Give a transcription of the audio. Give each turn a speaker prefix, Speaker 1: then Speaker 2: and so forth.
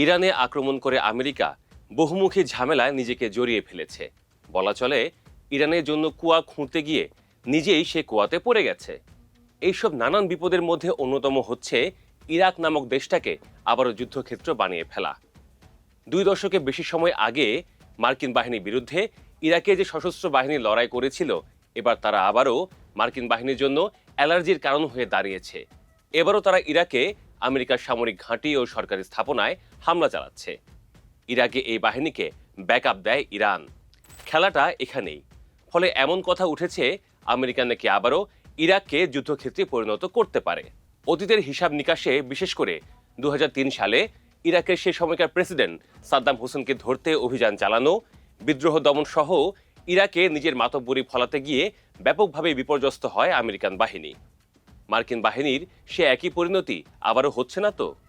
Speaker 1: ইরানে আক্রমণ করে আমেরিকা বহুমুখী ঝামেলায় নিজেকে জড়িয়ে ফেলেছে। বলা চলে ইরানের জন্য কুয়া খুঁড়তে গিয়ে নিজেই সে কুয়াতে পড়ে গেছে। এইসব নানান বিপদের মধ্যে অন্যতম হচ্ছে ইরাক নামক দেশটাকে আবারও যুদ্ধক্ষেত্র বানিয়ে ফেলা। 2 দশকের বেশি সময় আগে মার্কিন বাহিনীর বিরুদ্ধে ইরাকে যে সশস্ত্র বাহিনী লড়াই করেছিল, এবার তারা আবারও মার্কিন বাহিনীর জন্য অ্যালার্জির কারণ হয়ে দাঁড়িয়েছে। এবারও তারা ইরাকে আমেরিকার সামরিক ঘাঁটি ও সরকারি স্থাপনায় হামলা চালাচ্ছে। ইরাকে এই বাহিনীকে ব্যাকআপ দেয় ইরান। খেলাটা এখানেই। ফলে এমন কথা উঠেছে আমেরিকা নাকি আবারও ইরাককে যুদ্ধক্ষেত্রে পরিণত করতে পারে। অতীতের হিসাব নিকাশে বিশেষ করে 2003 সালে ইরাকের সে সময়কার প্রেসিডেন্ট সাদ্দাম হোসেনকে ধরতে অভিযান চালানো, বিদ্রোহ দমন সহ ইরাকে নিজের মাতব্বরি ফলাতে গিয়ে ব্যাপকভাবে বিপর্যস্ত হয় আমেরিকান বাহিনী। মার্কিন বাহিনীর সে একই পরিণতি আবারও হচ্ছে না তো?